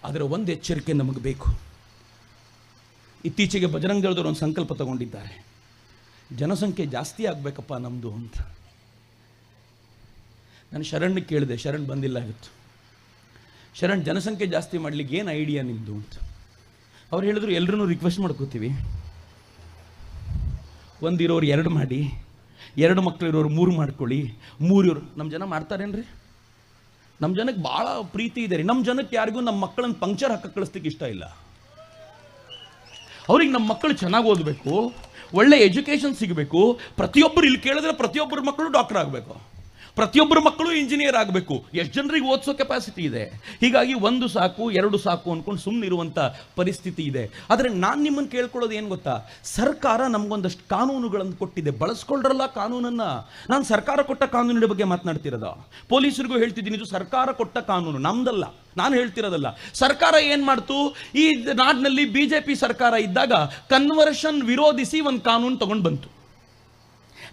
ಆದರೆ ಒಂದು ಎಚ್ಚರಿಕೆ ನಮಗೆ ಬೇಕು. ಇತ್ತೀಚೆಗೆ ಬಜರಂಗ ದಳದವರು ಒಂದು ಸಂಕಲ್ಪ ತಗೊಂಡಿದ್ದಾರೆ, ಜನಸಂಖ್ಯೆ ಜಾಸ್ತಿ ಆಗಬೇಕಪ್ಪ ನಮ್ಮದು ಅಂತ. ನಾನು ಶರಣ್ ಕೇಳಿದೆ, ಶರಣ್ ಬಂದಿಲ್ಲ ಇವತ್ತು. ಶರಣ್, ಜನಸಂಖ್ಯೆ ಜಾಸ್ತಿ ಮಾಡಲಿಕ್ಕೆ ಏನು ಐಡಿಯಾ ನಿಮ್ಮದು ಅಂತ. ಅವ್ರು ಹೇಳಿದ್ರು, ಎಲ್ಲರೂ ರಿಕ್ವೆಸ್ಟ್ ಮಾಡ್ಕೋತೀವಿ, ಒಂದಿರೋರು 2 ಮಾಡಿ, 2 ಮಕ್ಕಳು ಇರೋರು 3 ಮಾಡ್ಕೊಳ್ಳಿ, 3 ಇರೋರು. ನಮ್ಮ ಜನ ಮಾಡ್ತಾರೇನ್ರಿ? ನಮ್ಮ ಜನಕ್ಕೆ ಭಾಳ ಪ್ರೀತಿ ಇದೆ ರೀ. ನಮ್ಮ ಜನಕ್ಕೆ ಯಾರಿಗೂ ನಮ್ಮ ಮಕ್ಕಳನ್ನು ಪಂಕ್ಚರ್ ಹಾಕಕ್ಕೆ ಕಳಿಸ್ಲಿಕ್ಕೆ ಇಷ್ಟ ಇಲ್ಲ. ಅವ್ರಿಗೆ ನಮ್ಮ ಮಕ್ಕಳು ಚೆನ್ನಾಗಿ ಓದಬೇಕು, ಒಳ್ಳೆ ಎಜುಕೇಷನ್ ಸಿಗಬೇಕು. ಪ್ರತಿಯೊಬ್ಬರು ಇಲ್ಲಿ ಕೇಳಿದ್ರೆ ಪ್ರತಿಯೊಬ್ಬರ ಮಕ್ಕಳು ಡಾಕ್ಟರ್ ಆಗಬೇಕು, ಪ್ರತಿಯೊಬ್ಬರ ಮಕ್ಕಳು ಇಂಜಿನಿಯರ್ ಆಗಬೇಕು. ಎಷ್ಟು ಜನರಿಗೆ ಓದಿಸೋ ಕೆಪಾಸಿಟಿ ಇದೆ. ಹೀಗಾಗಿ 1 ಸಾಕು 2 ಸಾಕು ಅಂದ್ಕೊಂಡು ಸುಮ್ಮನಿರುವಂಥ ಪರಿಸ್ಥಿತಿ ಇದೆ. ಆದರೆ ನಾನು ನಿಮ್ಮನ್ನು ಕೇಳ್ಕೊಳ್ಳೋದು ಏನು ಗೊತ್ತಾ, ಸರ್ಕಾರ ನಮಗೊಂದಷ್ಟು ಕಾನೂನುಗಳನ್ನು ಕೊಟ್ಟಿದೆ, ಬಳಸ್ಕೊಳ್ರಲ್ಲ ಕಾನೂನನ್ನು. ನಾನು ಸರ್ಕಾರ ಕೊಟ್ಟ ಕಾನೂನಿನ ಬಗ್ಗೆ ಮಾತನಾಡ್ತಿರೋದು. ಪೊಲೀಸರಿಗೂ ಹೇಳ್ತಿದ್ದೀನಿ, ಇದು ಸರ್ಕಾರ ಕೊಟ್ಟ ಕಾನೂನು, ನಮ್ದಲ್ಲ, ನಾನು ಹೇಳ್ತಿರೋದಲ್ಲ. ಸರ್ಕಾರ ಏನು ಮಾಡ್ತು, ಈ ನಾಡಿನಲ್ಲಿ BJP ಸರ್ಕಾರ ಇದ್ದಾಗ ಕನ್ವರ್ಷನ್ ವಿರೋಧಿಸಿ ಒಂದು ಕಾನೂನು ತಗೊಂಡು ಬಂತು,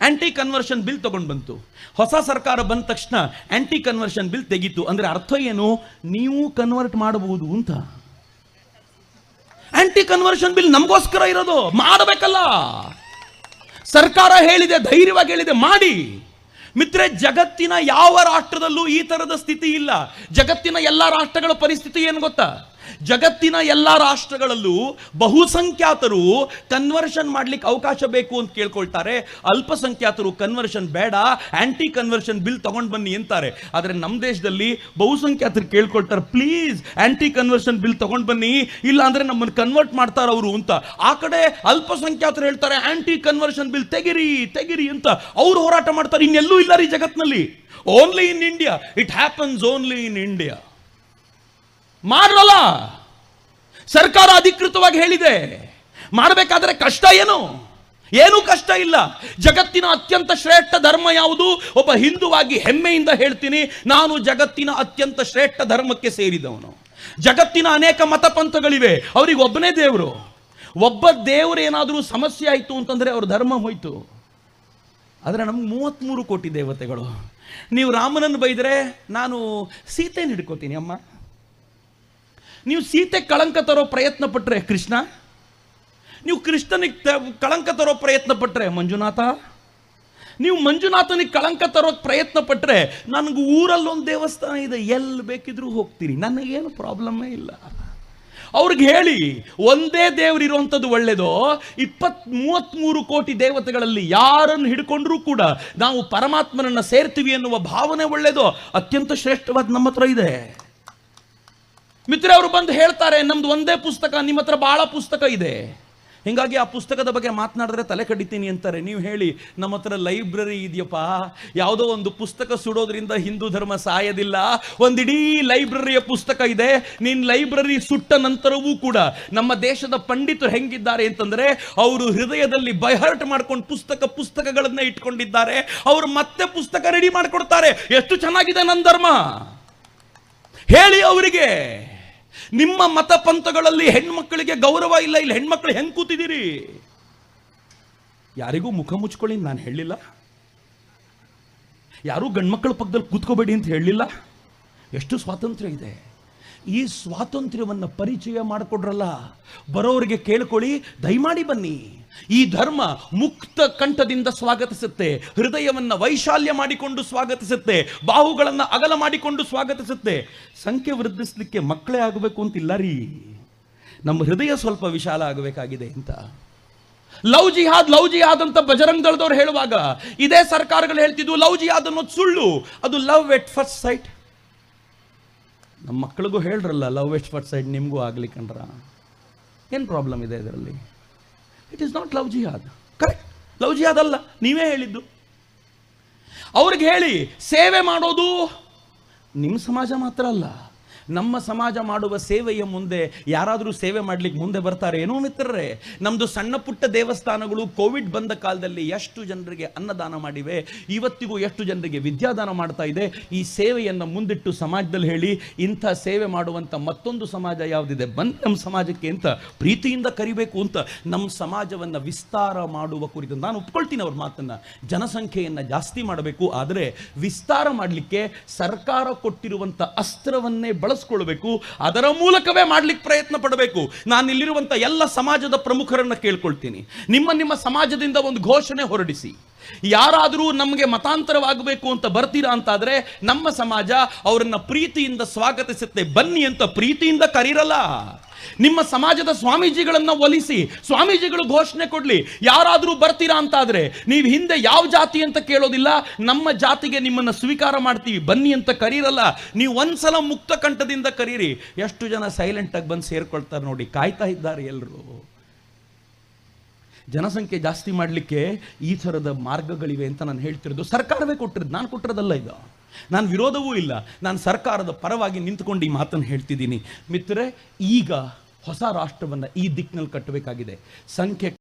ಆಂಟಿ ಕನ್ವರ್ಷನ್ ಬಿಲ್ ತಗೊಂಡು ಬಂತು. ಹೊಸ ಸರ್ಕಾರ ಬಂದ ತಕ್ಷಣ ಆಂಟಿ ಕನ್ವರ್ಷನ್ ಬಿಲ್ ತೆಗೀತು. ಅಂದ್ರೆ ಅರ್ಥ ಏನು, ನೀವು ಕನ್ವರ್ಟ್ ಮಾಡಬಹುದು ಅಂತ. ಆಂಟಿ ಕನ್ವರ್ಷನ್ ಬಿಲ್ ನಮಗೋಸ್ಕರ ಇರೋದು, ಮಾಡಬೇಕಲ್ಲ. ಸರ್ಕಾರ ಹೇಳಿದೆ, ಧೈರ್ಯವಾಗಿ ಹೇಳಿದೆ, ಮಾಡಿ. ಮಿತ್ರೆ, ಜಗತ್ತಿನ ಯಾವ ರಾಷ್ಟ್ರದಲ್ಲೂ ಈ ತರದ ಸ್ಥಿತಿ ಇಲ್ಲ. ಜಗತ್ತಿನ ಎಲ್ಲ ರಾಷ್ಟ್ರಗಳ ಪರಿಸ್ಥಿತಿ ಏನು ಗೊತ್ತಾ, ಜಗತ್ತಿನ ಎಲ್ಲ ರಾಷ್ಟ್ರಗಳಲ್ಲೂ ಬಹುಸಂಖ್ಯಾತರು ಕನ್ವರ್ಷನ್ ಮಾಡ್ಲಿಕ್ಕೆ ಅವಕಾಶ ಬೇಕು ಅಂತ ಕೇಳ್ಕೊಳ್ತಾರೆ, ಅಲ್ಪಸಂಖ್ಯಾತರು ಕನ್ವರ್ಷನ್ ಬೇಡ, ಆಂಟಿ ಕನ್ವರ್ಷನ್ ಬಿಲ್ ತಗೊಂಡು ಬನ್ನಿ ಅಂತಾರೆ. ಆದರೆ ನಮ್ಮ ದೇಶದಲ್ಲಿ ಬಹುಸಂಖ್ಯಾತರು ಕೇಳ್ಕೊಳ್ತಾರೆ, ಪ್ಲೀಸ್ ಆಂಟಿ ಕನ್ವರ್ಷನ್ ಬಿಲ್ ತಗೊಂಡು ಬನ್ನಿ, ಇಲ್ಲ ಅಂದ್ರೆ ನಮ್ಮನ್ನು ಕನ್ವರ್ಟ್ ಮಾಡ್ತಾರ ಅವರು ಅಂತ. ಆ ಕಡೆ ಅಲ್ಪಸಂಖ್ಯಾತರು ಹೇಳ್ತಾರೆ, ಆಂಟಿ ಕನ್ವರ್ಷನ್ ಬಿಲ್ ತೆಗಿರಿ ತೆಗಿರಿ ಅಂತ ಅವ್ರು ಹೋರಾಟ ಮಾಡ್ತಾರೆ. ಇನ್ನೆಲ್ಲೂ ಇಲ್ಲ ರೀ ಜಗತ್ನಲ್ಲಿ, only in India. It happens only in India. ಮಾಡಲ್ಲ, ಸರ್ಕಾರ ಅಧಿಕೃತವಾಗಿ ಹೇಳಿದೆ. ಮಾಡಬೇಕಾದ್ರೆ ಕಷ್ಟ ಏನು ಕಷ್ಟ ಇಲ್ಲ. ಜಗತ್ತಿನ ಅತ್ಯಂತ ಶ್ರೇಷ್ಠ ಧರ್ಮ ಯಾವುದು? ಒಬ್ಬ ಹಿಂದುವಾಗಿ ಹೆಮ್ಮೆಯಿಂದ ಹೇಳ್ತೀನಿ, ನಾನು ಜಗತ್ತಿನ ಅತ್ಯಂತ ಶ್ರೇಷ್ಠ ಧರ್ಮಕ್ಕೆ ಸೇರಿದವನು. ಜಗತ್ತಿನ ಅನೇಕ ಮತಪಂಥಗಳಿವೆ, ಅವರಿಗೆ ಒಬ್ಬನೇ ದೇವರು. ಒಬ್ಬ ದೇವರು ಏನಾದರೂ ಸಮಸ್ಯೆ ಆಯಿತು ಅಂತಂದ್ರೆ ಅವ್ರ ಧರ್ಮ ಹೋಯ್ತು. ಆದರೆ ನಮ್ಗೆ 33 ಕೋಟಿ ದೇವತೆಗಳು. ನೀವು ರಾಮನನ್ನು ಬೈದರೆ ನಾನು ಸೀತೆಯನ್ನು ಹಿಡ್ಕೋತೀನಿ ಅಮ್ಮ. ನೀವು ಸೀತೆ ಕಳಂಕ ತರೋ ಪ್ರಯತ್ನ ಪಟ್ಟರೆ ಕೃಷ್ಣ, ನೀವು ಕೃಷ್ಣನಿಗೆ ಕಳಂಕ ತರೋ ಪ್ರಯತ್ನ ಪಟ್ಟರೆ ಮಂಜುನಾಥ, ನೀವು ಮಂಜುನಾಥನಿಗೆ ಕಳಂಕ ತರೋ ಪ್ರಯತ್ನ ಪಟ್ಟರೆ ನನಗೆ ಊರಲ್ಲೊಂದು ದೇವಸ್ಥಾನ ಇದೆ, ಎಲ್ಲಿ ಬೇಕಿದ್ರೂ ಹೋಗ್ತೀರಿ, ನನಗೇನು ಪ್ರಾಬ್ಲಮ್ಮೇ ಇಲ್ಲ. ಅವ್ರಿಗೆ ಹೇಳಿ, ಒಂದೇ ದೇವರು ಇರುವಂಥದ್ದು ಒಳ್ಳೆಯದು. 33 ಕೋಟಿ ದೇವತೆಗಳಲ್ಲಿ ಯಾರನ್ನು ಹಿಡ್ಕೊಂಡ್ರೂ ಕೂಡ ನಾವು ಪರಮಾತ್ಮನನ್ನು ಸೇರ್ತೀವಿ ಎನ್ನುವ ಭಾವನೆ ಒಳ್ಳೆಯದು, ಅತ್ಯಂತ ಶ್ರೇಷ್ಠವಾದ ನಮ್ಮ ಹತ್ರ ಇದೆ. ಮಿತ್ರ, ಅವರು ಬಂದು ಹೇಳ್ತಾರೆ, ನಮ್ದು ಒಂದೇ ಪುಸ್ತಕ, ನಿಮ್ಮ ಹತ್ರ ಬಹಳ ಪುಸ್ತಕ ಇದೆ, ಹೀಗಾಗಿ ಆ ಪುಸ್ತಕದ ಬಗ್ಗೆ ಮಾತನಾಡಿದ್ರೆ ತಲೆ ಕಡಿತೀನಿ ಅಂತಾರೆ. ನೀವು ಹೇಳಿ, ನಮ್ಮ ಹತ್ರ ಲೈಬ್ರರಿ ಇದೆಯಪ್ಪ, ಯಾವುದೋ ಒಂದು ಪುಸ್ತಕ ಸುಡೋದ್ರಿಂದ ಹಿಂದೂ ಧರ್ಮ ಸಾಯೋದಿಲ್ಲ, ಒಂದಿಡೀ ಲೈಬ್ರರಿಯ ಪುಸ್ತಕ ಇದೆ. ನೀನು ಲೈಬ್ರರಿ ಸುಟ್ಟ ನಂತರವೂ ಕೂಡ ನಮ್ಮ ದೇಶದ ಪಂಡಿತರು ಹೆಂಗಿದ್ದಾರೆ ಅಂತಂದ್ರೆ, ಅವರು ಹೃದಯದಲ್ಲಿ ಬೈಹರ್ಟ್ ಮಾಡ್ಕೊಂಡು ಪುಸ್ತಕಗಳನ್ನ ಇಟ್ಕೊಂಡಿದ್ದಾರೆ. ಅವರು ಮತ್ತೆ ಪುಸ್ತಕ ರೆಡಿ ಮಾಡಿಕೊಡ್ತಾರೆ. ಎಷ್ಟು ಚೆನ್ನಾಗಿದೆ ನನ್ನ ಧರ್ಮ. ಹೇಳಿ ಅವರಿಗೆ, ನಿಮ್ಮ ಮತ ಪಂಥಗಳಲ್ಲಿ ಹೆಣ್ಮಕ್ಕಳಿಗೆ ಗೌರವ ಇಲ್ಲ, ಇಲ್ಲಿ ಹೆಣ್ಮಕ್ಳು ಹೆಂಗ್ ಕೂತಿದ್ದೀರಿ? ಯಾರಿಗೂ ಮುಖ ಮುಚ್ಕೊಳ್ಳಿ ನಾನು ಹೇಳಲಿಲ್ಲ, ಯಾರೂ ಗಂಡ್ಮಕ್ಕಳ ಪಕ್ಕದಲ್ಲಿ ಕೂತ್ಕೋಬೇಡಿ ಅಂತ ಹೇಳಲಿಲ್ಲ. ಎಷ್ಟು ಸ್ವಾತಂತ್ರ್ಯ ಇದೆ. ಈ ಸ್ವಾತಂತ್ರ್ಯವನ್ನು ಪರಿಚಯ ಮಾಡಿಕೊಡ್ರಲ್ಲ, ಬರೋರಿಗೆ ಕೇಳ್ಕೊಳ್ಳಿ, ದಯಮಾಡಿ ಬನ್ನಿ. ಈ ಧರ್ಮ ಮುಕ್ತ ಕಂಠದಿಂದ ಸ್ವಾಗತಿಸುತ್ತೆ, ಹೃದಯವನ್ನು ವೈಶಾಲ್ಯ ಮಾಡಿಕೊಂಡು ಸ್ವಾಗತಿಸುತ್ತೆ, ಬಾಹುಗಳನ್ನು ಅಗಲ ಮಾಡಿಕೊಂಡು ಸ್ವಾಗತಿಸುತ್ತೆ. ಸಂಖ್ಯೆ ವೃದ್ಧಿಸಲಿಕ್ಕೆ ಮಕ್ಕಳೇ ಆಗಬೇಕು ಅಂತಿಲ್ಲ ರೀ, ನಮ್ಮ ಹೃದಯ ಸ್ವಲ್ಪ ವಿಶಾಲ ಆಗಬೇಕಾಗಿದೆ ಅಂತ. ಲವ್ ಜಿಹಾದ್ ಅಂತ ಬಜರಂಗ ದಳದವ್ರು ಹೇಳುವಾಗ ಇದೇ ಸರ್ಕಾರಗಳು ಹೇಳ್ತಿದ್ವು, ಲವ್ ಜಿಹಾದ್ ಅನ್ನೋದು ಸುಳ್ಳು, ಅದು ಲವ್ ಎಟ್ ಫಸ್ಟ್ ಸೈಟ್. ನಮ್ಮ ಮಕ್ಕಳಿಗೂ ಹೇಳ್ರಲ್ಲ, ಲವ್ ಎಟ್ ಫಸ್ಟ್ ಸೈಟ್ ನಿಮಗೂ ಆಗಲಿ ಕಣ್ರ, ಏನು ಪ್ರಾಬ್ಲಮ್ ಇದೆ ಇದರಲ್ಲಿ? It is not love jihad. Correct, love ಜಿಹಾದ್ ಅಲ್ಲ, ನೀವೇ ಹೇಳಿದ್ದು. ಅವ್ರಿಗೆ ಹೇಳಿ, ಸೇವೆ ಮಾಡೋದು ನಿಮ್ಮ ಸಮಾಜ ಮಾತ್ರ ಅಲ್ಲ, ನಮ್ಮ ಸಮಾಜ ಮಾಡುವ ಸೇವೆಯ ಮುಂದೆ ಯಾರಾದರೂ ಸೇವೆ ಮಾಡಲಿಕ್ಕೆ ಮುಂದೆ ಬರ್ತಾರೆ ಏನೋ ಮಿತ್ರರೇ? ನಮ್ಮದು ಸಣ್ಣ ಪುಟ್ಟ ದೇವಸ್ಥಾನಗಳು ಕೋವಿಡ್ ಬಂದ ಕಾಲದಲ್ಲಿ ಎಷ್ಟು ಜನರಿಗೆ ಅನ್ನದಾನ ಮಾಡಿವೆ, ಇವತ್ತಿಗೂ ಎಷ್ಟು ಜನರಿಗೆ ವಿದ್ಯಾದಾನ ಮಾಡ್ತಾ ಇದೆ. ಈ ಸೇವೆಯನ್ನು ಮುಂದಿಟ್ಟು ಸಮಾಜದಲ್ಲಿ ಹೇಳಿ, ಇಂಥ ಸೇವೆ ಮಾಡುವಂಥ ಮತ್ತೊಂದು ಸಮಾಜ ಯಾವುದಿದೆ, ಬಂದು ನಮ್ಮ ಸಮಾಜಕ್ಕೆ ಅಂತ ಪ್ರೀತಿಯಿಂದ ಕರಿಬೇಕು ಅಂತ ನಮ್ಮ ಸಮಾಜವನ್ನು ವಿಸ್ತಾರ ಮಾಡುವ ಕುರಿತು ನಾನು ಒಪ್ಕೊಳ್ತೀನಿ ಅವ್ರ ಮಾತನ್ನು. ಜನಸಂಖ್ಯೆಯನ್ನು ಜಾಸ್ತಿ ಮಾಡಬೇಕು, ಆದರೆ ವಿಸ್ತಾರ ಮಾಡಲಿಕ್ಕೆ ಸರ್ಕಾರ ಕೊಟ್ಟಿರುವಂಥ ಅಸ್ತ್ರವನ್ನೇ ಬಳಸ್ಕೊಳ್ಬೇಕು, ಅದರ ಮೂಲಕವೇ ಮಾಡ್ಲಿಕ್ಕೆ ಪ್ರಯತ್ನ ಪಡಬೇಕು. ನಾನು ಇಲ್ಲಿರುವಂಥ ಎಲ್ಲ ಸಮಾಜದ ಪ್ರಮುಖರನ್ನ ಕೇಳ್ಕೊಳ್ತೀನಿ, ನಿಮ್ಮ ಸಮಾಜದಿಂದ ಒಂದು ಘೋಷಣೆ ಹೊರಡಿಸಿ. ಯಾರಾದರೂ ನಮಗೆ ಮತಾಂತರವಾಗಬೇಕು ಅಂತ ಬರ್ತೀರಾ ಅಂತಾದ್ರೆ ನಮ್ಮ ಸಮಾಜ ಅವರನ್ನ ಪ್ರೀತಿಯಿಂದ ಸ್ವಾಗತಿಸುತ್ತೆ. ಬನ್ನಿ ಅಂತ ಪ್ರೀತಿಯಿಂದ ಕರೀರಲ್ಲ. ನಿಮ್ಮ ಸಮಾಜದ ಸ್ವಾಮೀಜಿಗಳನ್ನ ಒಲಿಸಿ, ಸ್ವಾಮೀಜಿಗಳು ಘೋಷಣೆ ಕೊಡ್ಲಿ, ಯಾರಾದರೂ ಬರ್ತೀರಾ ಅಂತಾದ್ರೆ ನೀವು ಹಿಂದೆ ಯಾವ ಜಾತಿ ಅಂತ ಕೇಳೋದಿಲ್ಲ, ನಮ್ಮ ಜಾತಿಗೆ ನಿಮ್ಮನ್ನ ಸ್ವೀಕಾರ ಮಾಡ್ತೀವಿ ಬನ್ನಿ ಅಂತ ಕರೀರಲ್ಲ. ನೀವು ಒಂದ್ಸಲ ಮುಕ್ತ ಕಂಠದಿಂದ ಕರೀರಿ. ಎಷ್ಟು ಜನ ಸೈಲೆಂಟ್ ಆಗಿ ಬಂದು ಸೇರ್ಕೊಳ್ತಾರೆ ನೋಡಿ, ಕಾಯ್ತಾ ಇದ್ದಾರೆ ಎಲ್ಲರೂ. ಜನಸಂಖ್ಯೆ ಜಾಸ್ತಿ ಮಾಡಲಿಕ್ಕೆ ಈ ಥರದ ಮಾರ್ಗಗಳಿವೆ ಅಂತ ನಾನು ಹೇಳ್ತಿರೋದು. ಸರ್ಕಾರವೇ ಕೊಟ್ಟಿರೋದು, ನಾನು ಕೊಟ್ಟಿರೋದಲ್ಲ ಇದು. ನಾನು ವಿರೋಧವೂ ಇಲ್ಲ, ನಾನು ಸರ್ಕಾರದ ಪರವಾಗಿ ನಿಂತ್ಕೊಂಡು ಈ ಮಾತನ್ನು ಹೇಳ್ತಿದ್ದೀನಿ. ಮಿತ್ರರೇ, ಈಗ ಹೊಸ ರಾಷ್ಟ್ರವನ್ನು ಈ ದಿಕ್ಕಿನಲ್ಲಿ ಕಟ್ಟಬೇಕಾಗಿದೆ. ಸಂಖ್ಯೆ